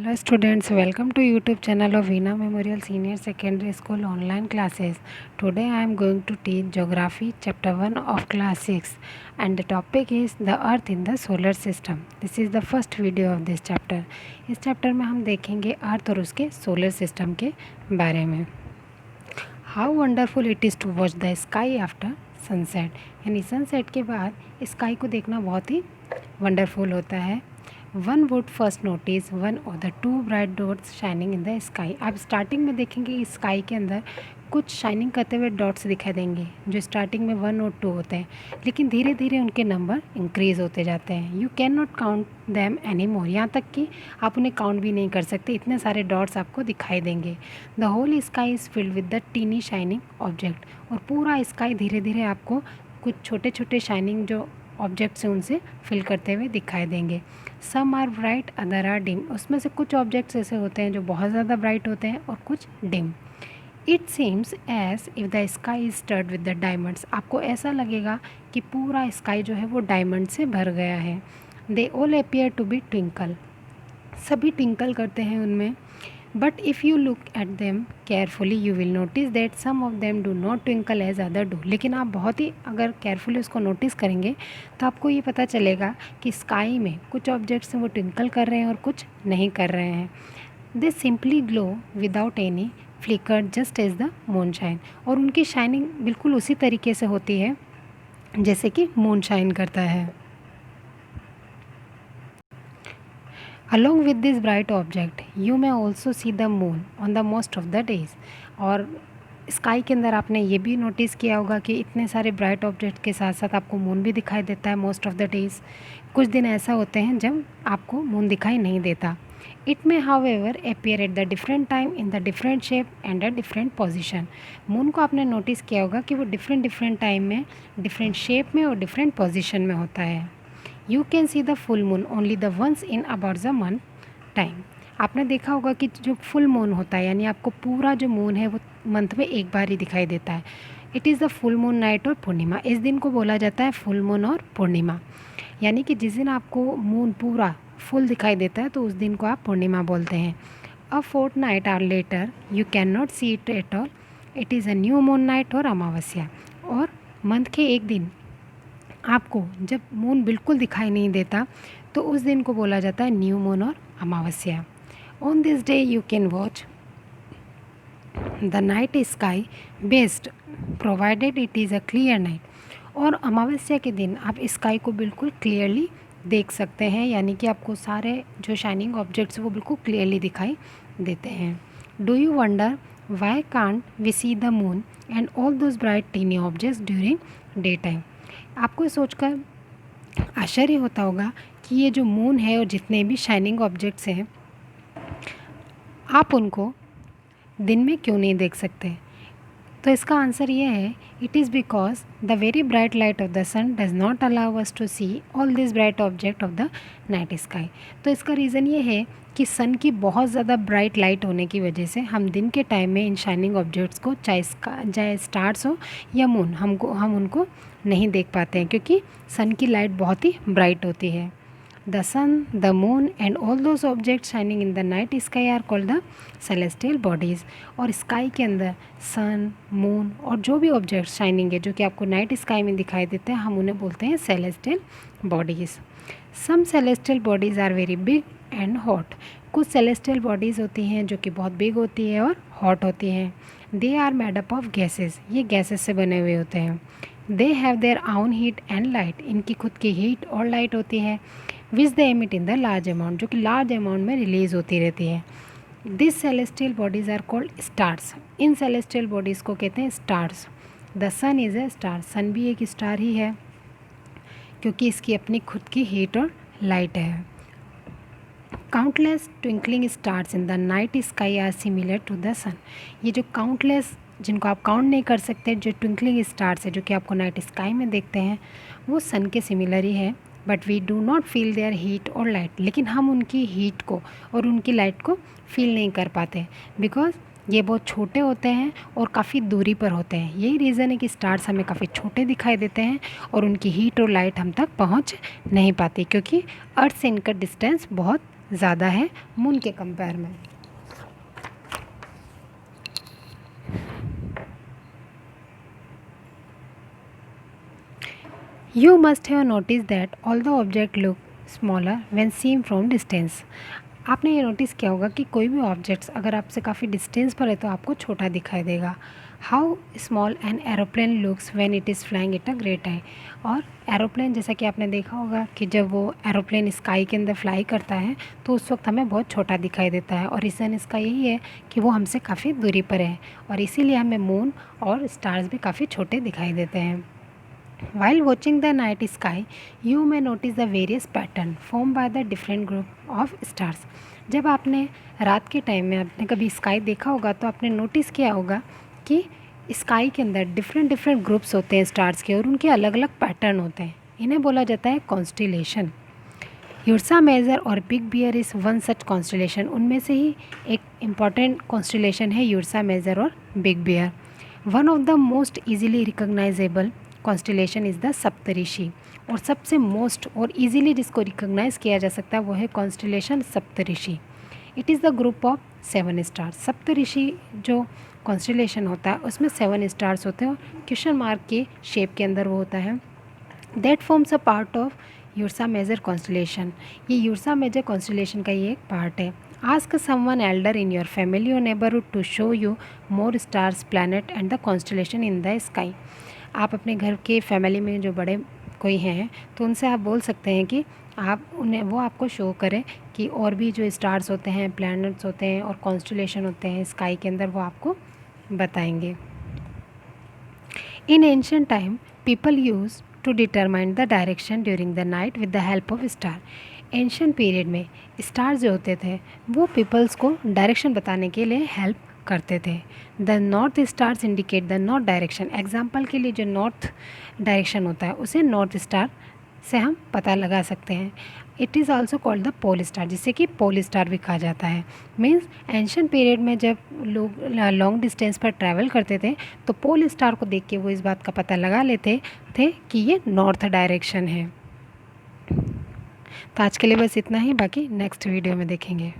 Hello students, welcome to YouTube channel of Veena Memorial Senior Secondary School online classes. Today I am going to teach Geography chapter 1 of class 6 and the topic is the earth in the solar system. This is the first video of this chapter. इस chapter में हम देखेंगे अर्थ और उसके solar system के बारे में. How wonderful it is to watch the sky after sunset. यानी सनसेट के बाद स्काई को देखना बहुत ही वंडरफुल होता है. One would first notice one of the two bright dots shining in the sky. आप स्टार्टिंग में देखेंगे स्काई के अंदर कुछ शाइनिंग करते हुए डॉट्स दिखाई देंगे जो स्टार्टिंग में 1 और 2 होते हैं, लेकिन धीरे धीरे उनके नंबर इंक्रीज़ होते जाते हैं. You can not count them any more. यहाँ तक कि आप उन्हें काउंट भी नहीं कर सकते, इतने सारे डॉट्स आपको दिखाई देंगे. The whole sky is filled with the tiny shining object. और पूरा स्काई धीरे धीरे आपको कुछ छोटे छोटे शाइनिंग जो ऑब्जेक्ट्स हैं उनसे फिल करते हुए दिखाई देंगे. Some are bright other are dim. उसमें से कुछ ऑब्जेक्ट्स ऐसे होते हैं जो बहुत ज़्यादा ब्राइट होते हैं और कुछ dim. It seems as if the sky is studded with the diamonds. आपको ऐसा लगेगा कि पूरा स्काई जो है वो डायमंड से भर गया है. They all appear to be twinkle. सभी ट्विंकल करते हैं उनमें. But if you look at them carefully you will notice that some of them do not twinkle as other do. लेकिन आप बहुत ही अगर केयरफुली उसको नोटिस करेंगे तो आपको ये पता चलेगा कि स्काई में कुछ ऑब्जेक्ट्स हैं वो ट्विंकल कर रहे हैं और कुछ नहीं कर रहे हैं. They simply glow without any flicker just as the moon shine. और उनकी शाइनिंग बिल्कुल उसी तरीके से होती है जैसे कि मून शाइन करता है. Along with this bright object, you may also see the moon on the most of the days. और स्काई के अंदर आपने ये भी नोटिस किया होगा कि इतने सारे ब्राइट ऑब्जेक्ट के साथ साथ आपको मून भी दिखाई देता है मोस्ट ऑफ द डेज़. कुछ दिन ऐसा होते हैं जब आपको मून दिखाई नहीं देता. It may however appear at the different time in the different shape and a different position. Moon को आपने नोटिस किया होगा कि वो डिफरेंट टाइम में, डिफरेंट शेप में और डिफरेंट पोजिशन में होता है. You can see the full moon only the once in about the month time. आपने देखा होगा कि जो फुल मून होता है यानी आपको पूरा जो मून है वो मंथ में एक बार ही दिखाई देता है. It is the full moon night और पूर्णिमा. इस दिन को बोला जाता है फुल मून और पूर्णिमा. यानी कि जिस दिन आपको मून पूरा फुल दिखाई देता है तो उस दिन को आप पूर्णिमा बोलते हैं. A fourth night or later you can not see it at all. It is a new moon night और अमावस्या. और मंथ के एक दिन आपको जब मून बिल्कुल दिखाई नहीं देता तो उस दिन को बोला जाता है न्यू मून और अमावस्या. On this day you can watch the night sky best provided it is a clear night. और अमावस्या के दिन आप स्काई को बिल्कुल क्लियरली देख सकते हैं, यानी कि आपको सारे जो शाइनिंग ऑब्जेक्ट्स वो बिल्कुल क्लियरली दिखाई देते हैं. Do you wonder why can't we see the moon and all those bright tiny objects during day time. आपको सोचकर आश्चर्य होता होगा कि ये जो मून है और जितने भी शाइनिंग ऑब्जेक्ट्स हैं आप उनको दिन में क्यों नहीं देख सकते. तो इसका आंसर ये है, it is because the very bright light of the sun does not allow us to see all this bright object of the night sky. तो इसका रीज़न ये है कि सन की बहुत ज़्यादा ब्राइट लाइट होने की वजह से हम दिन के टाइम में इन शाइनिंग ऑब्जेक्ट्स को चाहे स्टार्स हो या मून हम उनको नहीं देख पाते हैं क्योंकि सन की लाइट बहुत ही ब्राइट होती है. The sun, the moon and all those object shining in the night sky are called the celestial bodies. और स्काई के अंदर सन, मून और जो भी ऑब्जेक्ट शाइनिंग है जो कि आपको नाइट स्काई में दिखाई देते हैं हम उन्हें बोलते हैं celestial bodies. Some celestial bodies are very big and hot. कुछ सेलेस्टियल बॉडीज़ होती हैं जो कि बहुत बिग होती है और हॉट होती हैं. They are made up of gases. ये गैसेस से बने हुए होते हैं. They have their own heat and light. इनकी खुद की हीट और लाइट होती है. Which they emit in the large amount, जो कि लार्ज अमाउंट में रिलीज़ होती रहती है. This celestial bodies are called stars. इन सेलेस्टियल बॉडीज़ को कहते हैं stars. The sun is a star. Sun भी एक स्टार ही है क्योंकि इसकी अपनी खुद की हीट और लाइट है. Countless twinkling stars in the night sky are similar to the sun. ये जो काउंटलेस, जिनको आप काउंट नहीं कर सकते, जो ट्विंकलिंग स्टार्स है जो कि आपको नाइट स्काई में देखते हैं वो सन के सिमिलर ही है. But we do not feel their heat और लाइट. लेकिन हम उनकी हीट को और उनकी लाइट को फील नहीं कर पाते बिकॉज ये बहुत छोटे होते हैं और काफ़ी दूरी पर होते हैं. यही रीज़न है कि स्टार्स हमें काफ़ी छोटे दिखाई देते हैं और उनकी हीट और लाइट हम तक पहुंच नहीं पाती क्योंकि अर्थ से इनका डिस्टेंस बहुत ज़्यादा है मून के कंपेयर में। You must have noticed that all the objects look smaller when seen from distance. आपने ये नोटिस किया होगा कि कोई भी ऑब्जेक्ट्स अगर आपसे काफ़ी डिस्टेंस पर है तो आपको छोटा दिखाई देगा। How small an aeroplane looks when it is flying at a great high. और एरोप्लेन, जैसा कि आपने देखा होगा कि जब वो एरोप्लेन स्काई के अंदर फ्लाई करता है तो उस वक्त हमें बहुत छोटा दिखाई देता है, और रीज़न इसका यही है कि वो हमसे काफ़ी दूरी पर है, और इसीलिए हमें मून और स्टार्स भी काफ़ी छोटे दिखाई देते हैं। While watching the night sky, you may notice the various pattern formed by the different group of stars. जब आपने रात के टाइम में आपने कभी स्काई देखा होगा तो आपने नोटिस किया होगा कि स्काई के अंदर डिफरेंट डिफरेंट ग्रुप्स होते हैं स्टार्स के, और उनके अलग अलग पैटर्न होते हैं। इन्हें बोला जाता है कॉन्स्टिलेशन। यूर्सा मेजर और big bear is one such constellation. उनमें से ही एक इम्पॉर्टेंट कॉन्स्टिलेशन है यूर्सा मेजर और big bear. One of the most easily recognizable constellation is the Saptarishi. और सबसे मोस्ट और इजीली जिसको रिकग्नाइज किया जा सकता है वो है constellation Saptarishi. It is the group of 7 stars. Saptarishi जो कॉन्स्टिलेशन होता है उसमें 7 स्टार्स होते हैं, और क्वेश्चन मार्क के शेप के अंदर वो होता है। That forms a part of Ursa Major constellation. ये यूर्सा मेजर कॉन्स्टिलेशन का ये एक पार्ट है। Ask someone elder in your family और neighbourhood to show you more stars, planet and the constellation in the sky. आप अपने घर के फैमिली में जो बड़े कोई हैं तो उनसे आप बोल सकते हैं कि आप उन्हें वो आपको शो करें कि और भी जो स्टार्स होते हैं, प्लैनेट्स होते हैं और कॉन्स्टिलेशन होते हैं स्काई के अंदर, वो आपको बताएंगे। In ancient time people use to determine the direction during the night with the help of star. Ancient period में स्टार्स जो होते थे वो पीपल्स को डायरेक्शन बताने के लिए हेल्प करते थे। The north stars indicate the north direction. Example के लिए जो नॉर्थ डायरेक्शन होता है उसे नॉर्थ स्टार से हम पता लगा सकते हैं। It is also called the pole star, जिसे कि पोल स्टार भी कहा जाता है। मीन्स एंशिएंट पीरियड में जब लोग लॉन्ग डिस्टेंस पर ट्रैवल करते थे तो पोल स्टार को देख के वो इस बात का पता लगा लेते थे कि ये नॉर्थ डायरेक्शन है। तो आज के लिए बस इतना ही, बाकी नेक्स्ट वीडियो में देखेंगे।